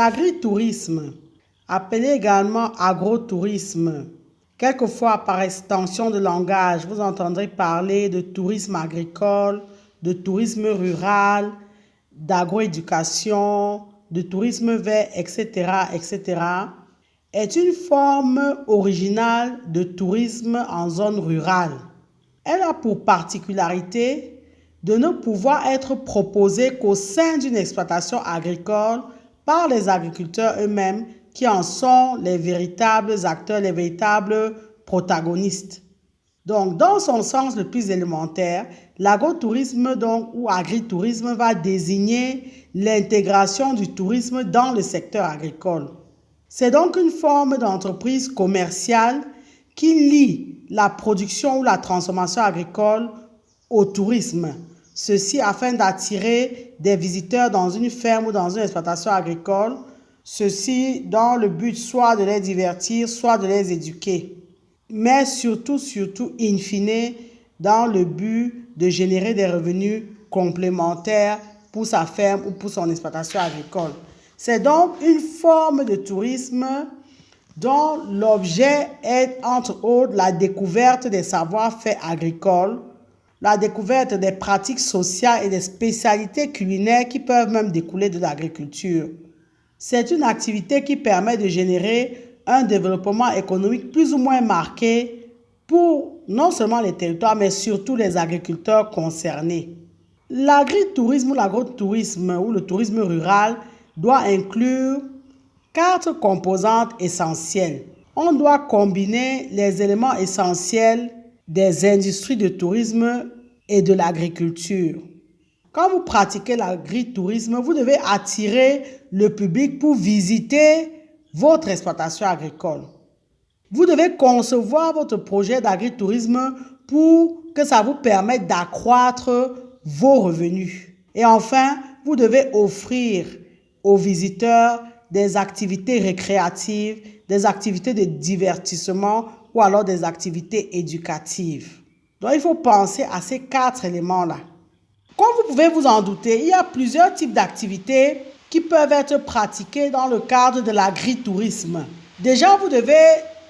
L'agritourisme, appelé également agrotourisme, quelquefois par extension de langage, vous entendrez parler de tourisme agricole, de tourisme rural, d'agroéducation, de tourisme vert, etc., etc., est une forme originale de tourisme en zone rurale. Elle a pour particularité de ne pouvoir être proposée qu'au sein d'une exploitation agricole par les agriculteurs eux-mêmes qui en sont les véritables acteurs, les véritables protagonistes. Donc, dans son sens le plus élémentaire, l'agrotourisme ou agritourisme va désigner l'intégration du tourisme dans le secteur agricole. C'est donc une forme d'entreprise commerciale qui lie la production ou la transformation agricole au tourisme. Ceci afin d'attirer des visiteurs dans une ferme ou dans une exploitation agricole. Ceci dans le but soit de les divertir, soit de les éduquer. Mais surtout, in fine, dans le but de générer des revenus complémentaires pour sa ferme ou pour son exploitation agricole. C'est donc une forme de tourisme dont l'objet est, entre autres, la découverte des savoir-faire agricoles, la découverte des pratiques sociales et des spécialités culinaires qui peuvent même découler de l'agriculture. C'est une activité qui permet de générer un développement économique plus ou moins marqué pour non seulement les territoires, mais surtout les agriculteurs concernés. L'agritourisme ou l'agrotourisme ou le tourisme rural doit inclure 4 composantes essentielles. On doit combiner les éléments essentiels des industries de tourisme et de l'agriculture. Quand vous pratiquez l'agritourisme, vous devez attirer le public pour visiter votre exploitation agricole. Vous devez concevoir votre projet d'agritourisme pour que ça vous permette d'accroître vos revenus. Et enfin, vous devez offrir aux visiteurs des activités récréatives, des activités de divertissement ou alors des activités éducatives. Donc, il faut penser à ces 4 éléments-là. Comme vous pouvez vous en douter, il y a plusieurs types d'activités qui peuvent être pratiquées dans le cadre de l'agritourisme. Déjà, vous devez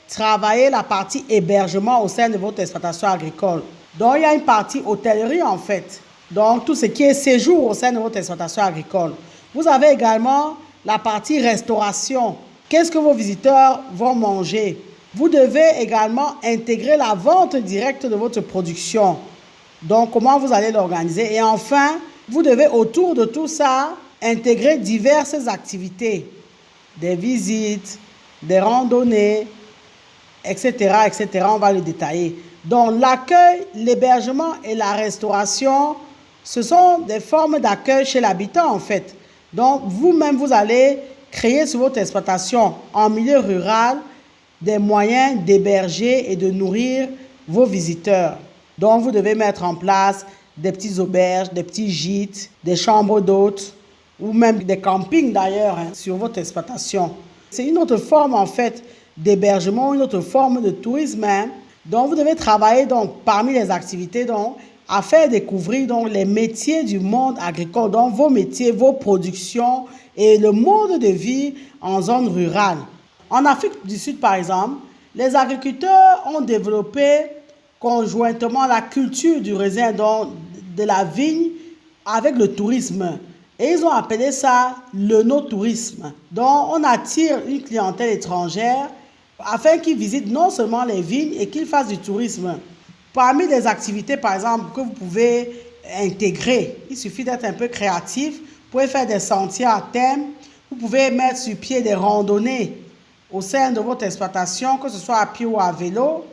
travailler la partie hébergement au sein de votre exploitation agricole. Donc, il y a une partie hôtellerie en fait. Donc, tout ce qui est séjour au sein de votre exploitation agricole. Vous avez également la partie restauration. Qu'est-ce que vos visiteurs vont manger? Vous devez également intégrer la vente directe de votre production. Donc, comment vous allez l'organiser? Et enfin, vous devez autour de tout ça intégrer diverses activités. Des visites, des randonnées, etc., etc. On va le détailler. Donc, l'accueil, l'hébergement et la restauration, ce sont des formes d'accueil chez l'habitant en fait. Donc, vous-même, vous allez créer sur votre exploitation en milieu rural des moyens d'héberger et de nourrir vos visiteurs. Donc, vous devez mettre en place des petites auberges, des petits gîtes, des chambres d'hôtes ou même des campings d'ailleurs sur votre exploitation. C'est une autre forme en fait d'hébergement, une autre forme de tourisme. Donc, vous devez travailler parmi les activités à faire découvrir les métiers du monde agricole, donc vos métiers, vos productions et le mode de vie en zone rurale. En Afrique du Sud, par exemple, les agriculteurs ont développé conjointement la culture du raisin, de la vigne, avec le tourisme. Et ils ont appelé ça le no-tourisme. Donc, on attire une clientèle étrangère afin qu'ils visitent non seulement les vignes et qu'ils fassent du tourisme. Parmi les activités, par exemple, que vous pouvez intégrer, il suffit d'être un peu créatif. Vous pouvez faire des sentiers à thème. Vous pouvez mettre sur pied des randonnées au sein de votre exploitation, que ce soit à pied ou à vélo.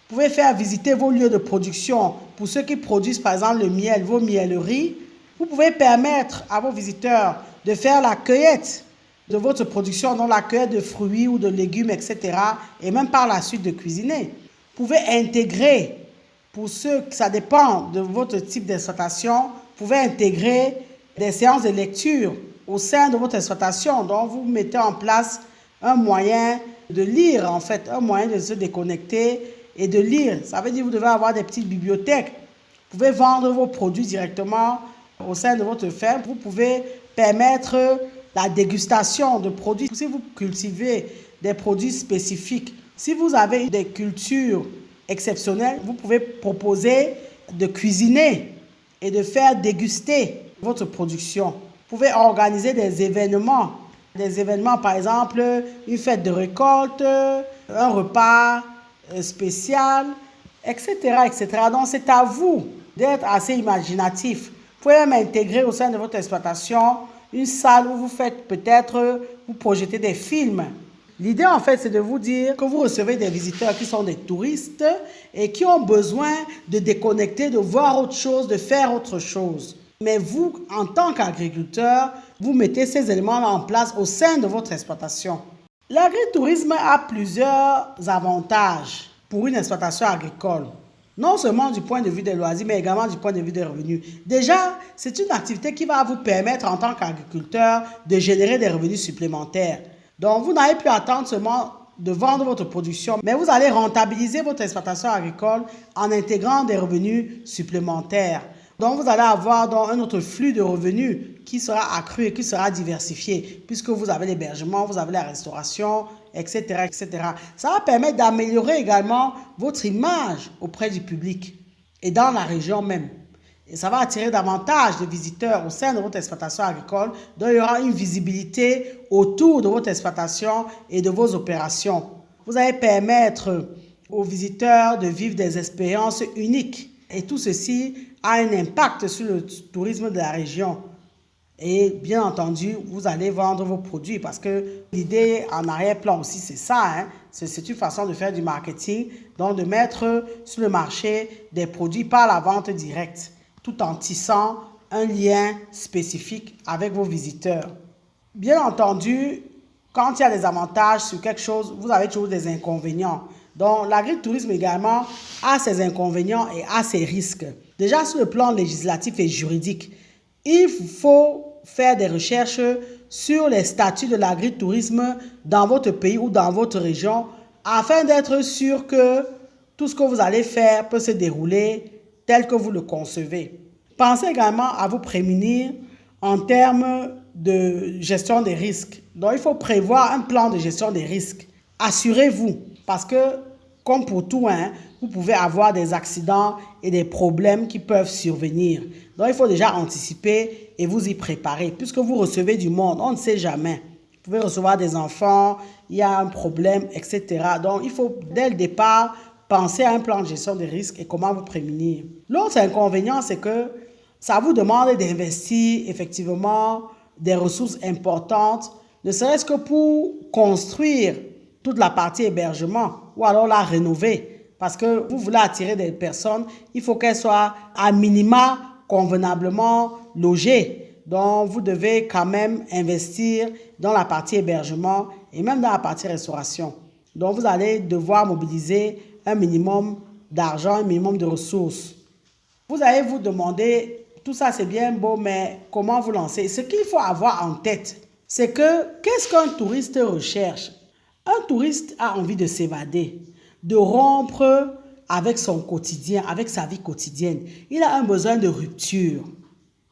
Vous pouvez faire visiter vos lieux de production pour ceux qui produisent, par exemple, le miel, vos mielleries. Vous pouvez permettre à vos visiteurs de faire la cueillette de votre production, donc la cueillette de fruits ou de légumes, etc. Et même par la suite de cuisiner. Vous pouvez intégrer, pour ceux que ça dépend de votre type d'exploitation, vous pouvez intégrer des séances de lecture au sein de votre exploitation. Donc, vous mettez en place un moyen de lire, en fait, un moyen de se déconnecter et de lire. Ça veut dire que vous devez avoir des petites bibliothèques. Vous pouvez vendre vos produits directement au sein de votre ferme. Vous pouvez permettre la dégustation de produits. Si vous cultivez des produits spécifiques, si vous avez des cultures exceptionnelles, vous pouvez proposer de cuisiner et de faire déguster votre production. Vous pouvez organiser des événements par exemple une fête de récolte, un repas spécial, etc., etc. Donc c'est à vous d'être assez imaginatif. Vous pouvez même intégrer au sein de votre exploitation une salle où vous faites peut-être, vous projetez des films. L'idée en fait c'est de vous dire que vous recevez des visiteurs qui sont des touristes et qui ont besoin de déconnecter, de voir autre chose, de faire autre chose. Mais vous, en tant qu'agriculteur, vous mettez ces éléments-là en place au sein de votre exploitation. L'agritourisme a plusieurs avantages pour une exploitation agricole. Non seulement du point de vue des loisirs, mais également du point de vue des revenus. Déjà, c'est une activité qui va vous permettre en tant qu'agriculteur de générer des revenus supplémentaires. Donc, vous n'avez plus à attendre seulement de vendre votre production, mais vous allez rentabiliser votre exploitation agricole en intégrant des revenus supplémentaires. Donc, vous allez avoir donc un autre flux de revenus qui sera accru et qui sera diversifié, puisque vous avez l'hébergement, vous avez la restauration, etc., etc. Ça va permettre d'améliorer également votre image auprès du public et dans la région même. Et ça va attirer davantage de visiteurs au sein de votre exploitation agricole. Donc, il y aura une visibilité autour de votre exploitation et de vos opérations. Vous allez permettre aux visiteurs de vivre des expériences uniques. Et tout ceci a un impact sur le tourisme de la région. Et bien entendu, vous allez vendre vos produits parce que l'idée en arrière-plan aussi, c'est ça. Hein? C'est une façon de faire du marketing, donc de mettre sur le marché des produits par la vente directe, tout en tissant un lien spécifique avec vos visiteurs. Bien entendu, quand il y a des avantages sur quelque chose, vous avez toujours des inconvénients. Donc, l'agritourisme également a ses inconvénients et a ses risques. Déjà, sur le plan législatif et juridique, il faut faire des recherches sur les statuts de l'agritourisme dans votre pays ou dans votre région afin d'être sûr que tout ce que vous allez faire peut se dérouler tel que vous le concevez. Pensez également à vous prémunir en termes de gestion des risques. Donc, il faut prévoir un plan de gestion des risques. Assurez-vous, parce que, comme pour tout, vous pouvez avoir des accidents et des problèmes qui peuvent survenir. Donc, il faut déjà anticiper et vous y préparer. Puisque vous recevez du monde, on ne sait jamais. Vous pouvez recevoir des enfants, il y a un problème, etc. Donc, il faut, dès le départ, penser à un plan de gestion des risques et comment vous prémunir. L'autre inconvénient, c'est que ça vous demande d'investir effectivement des ressources importantes, ne serait-ce que pour construire toute la partie hébergement ou alors la rénover. Parce que vous voulez attirer des personnes, il faut qu'elles soient à minima convenablement logées. Donc, vous devez quand même investir dans la partie hébergement et même dans la partie restauration. Donc, vous allez devoir mobiliser un minimum d'argent, un minimum de ressources. Vous allez vous demander, tout ça c'est bien beau, mais comment vous lancer? Ce qu'il faut avoir en tête, c'est que qu'est-ce qu'un touriste recherche? Un touriste a envie de s'évader, de rompre avec son quotidien, avec sa vie quotidienne. Il a un besoin de rupture.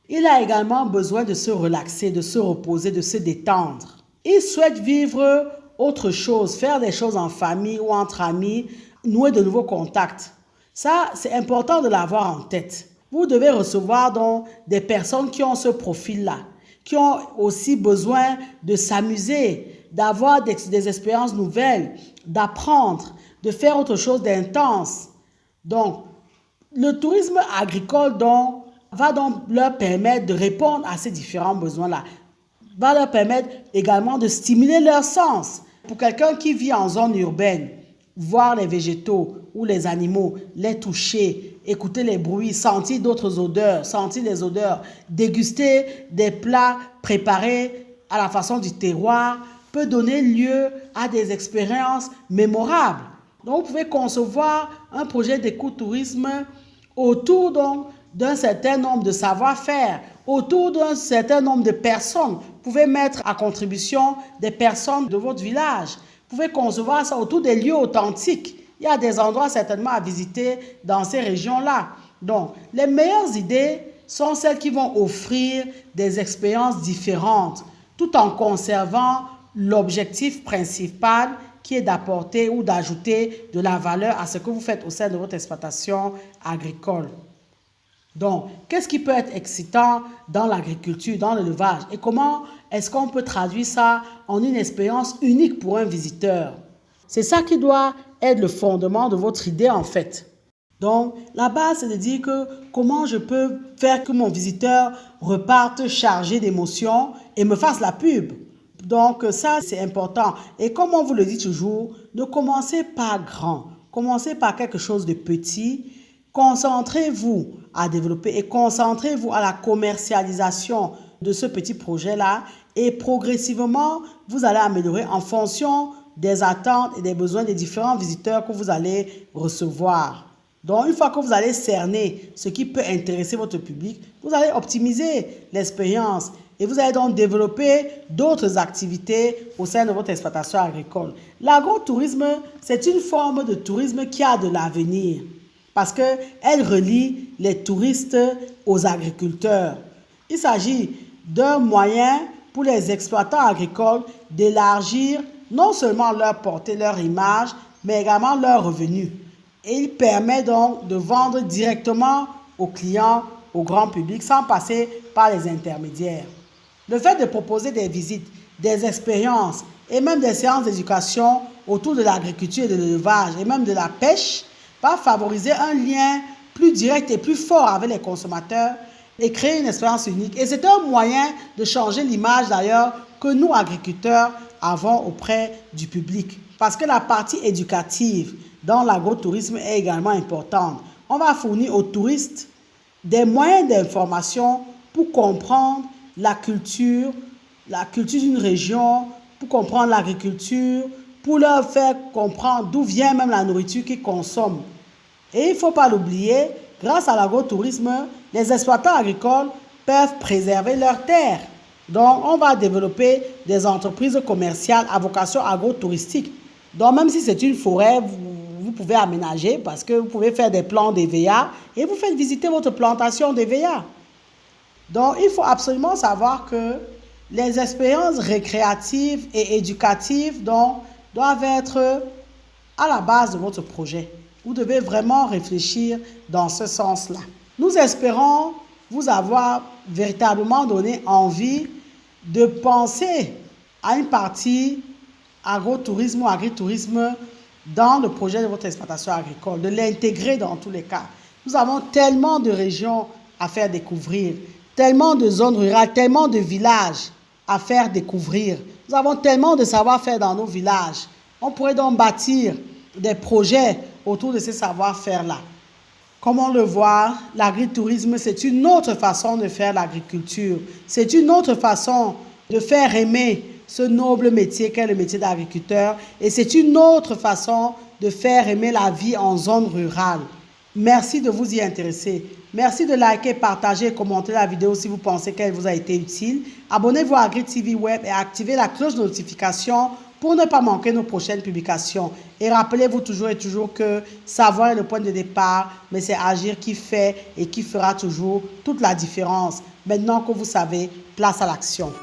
Il a également besoin de se relaxer, de se reposer, de se détendre. Il souhaite vivre autre chose, faire des choses en famille ou entre amis, nouer de nouveaux contacts. Ça, c'est important de l'avoir en tête. Vous devez recevoir donc des personnes qui ont ce profil-là, qui ont aussi besoin de s'amuser, d'avoir des expériences nouvelles, d'apprendre, de faire autre chose d'intense. Donc, le tourisme agricole va donc leur permettre de répondre à ces différents besoins-là, va leur permettre également de stimuler leur sens. Pour quelqu'un qui vit en zone urbaine, voir les végétaux ou les animaux, les toucher, écouter les bruits, sentir d'autres odeurs, sentir les odeurs, déguster des plats préparés à la façon du terroir, peut donner lieu à des expériences mémorables. Donc, vous pouvez concevoir un projet d'écotourisme autour donc d'un certain nombre de savoir-faire, autour d'un certain nombre de personnes. Vous pouvez mettre à contribution des personnes de votre village. Vous pouvez concevoir ça autour des lieux authentiques. Il y a des endroits certainement à visiter dans ces régions-là. Donc, les meilleures idées sont celles qui vont offrir des expériences différentes, tout en conservant l'objectif principal qui est d'apporter ou d'ajouter de la valeur à ce que vous faites au sein de votre exploitation agricole. Donc, qu'est-ce qui peut être excitant dans l'agriculture, dans l'élevage et comment est-ce qu'on peut traduire ça en une expérience unique pour un visiteur? C'est ça qui doit être le fondement de votre idée en fait. Donc, la base, c'est de dire que comment je peux faire que mon visiteur reparte chargé d'émotions et me fasse la pub. Donc, ça, c'est important. Et comme on vous le dit toujours, ne commencez pas grand. Commencez par quelque chose de petit. Concentrez-vous à développer et concentrez-vous à la commercialisation de ce petit projet-là. Et progressivement, vous allez améliorer en fonction des attentes et des besoins des différents visiteurs que vous allez recevoir. Donc, une fois que vous allez cerner ce qui peut intéresser votre public, vous allez optimiser l'expérience et vous allez donc développer d'autres activités au sein de votre exploitation agricole. L'agro-tourisme, c'est une forme de tourisme qui a de l'avenir parce qu'elle relie les touristes aux agriculteurs. Il s'agit d'un moyen pour les exploitants agricoles d'élargir non seulement leur portée, leur image, mais également leurs revenus. Et il permet donc de vendre directement aux clients, au grand public, sans passer par les intermédiaires. Le fait de proposer des visites, des expériences et même des séances d'éducation autour de l'agriculture et de l'élevage et même de la pêche va favoriser un lien plus direct et plus fort avec les consommateurs et créer une expérience unique. Et c'est un moyen de changer l'image d'ailleurs que nous, agriculteurs, avons auprès du public. Parce que la partie éducative dans l'agrotourisme est également importante. On va fournir aux touristes des moyens d'information pour comprendre la culture d'une région, pour comprendre l'agriculture, pour leur faire comprendre d'où vient même la nourriture qu'ils consomment. Et il ne faut pas l'oublier, grâce à l'agrotourisme, les exploitants agricoles peuvent préserver leurs terres. Donc, on va développer des entreprises commerciales à vocation agro-touristique. Donc, même si c'est une forêt, vous pouvez aménager parce que vous pouvez faire des plants d'EVA et vous faites visiter votre plantation d'EVA. Donc, il faut absolument savoir que les expériences récréatives et éducatives doivent être à la base de votre projet. Vous devez vraiment réfléchir dans ce sens-là. Nous espérons vous avoir véritablement donné envie de penser à une partie agrotourisme ou agritourisme dans le projet de votre exploitation agricole, de l'intégrer dans tous les cas. Nous avons tellement de régions à faire découvrir, tellement de zones rurales, tellement de villages à faire découvrir. Nous avons tellement de savoir-faire dans nos villages. On pourrait donc bâtir des projets autour de ces savoir-faire-là. Comme on le voit, l'agritourisme, c'est une autre façon de faire l'agriculture. C'est une autre façon de faire aimer ce noble métier qu'est le métier d'agriculteur. Et c'est une autre façon de faire aimer la vie en zone rurale. Merci de vous y intéresser. Merci de liker, partager et commenter la vidéo si vous pensez qu'elle vous a été utile. Abonnez-vous à AgriTV Web et activez la cloche de notification pour ne pas manquer nos prochaines publications. Et rappelez-vous toujours que savoir est le point de départ, mais c'est agir qui fait et qui fera toujours toute la différence. Maintenant que vous savez, place à l'action.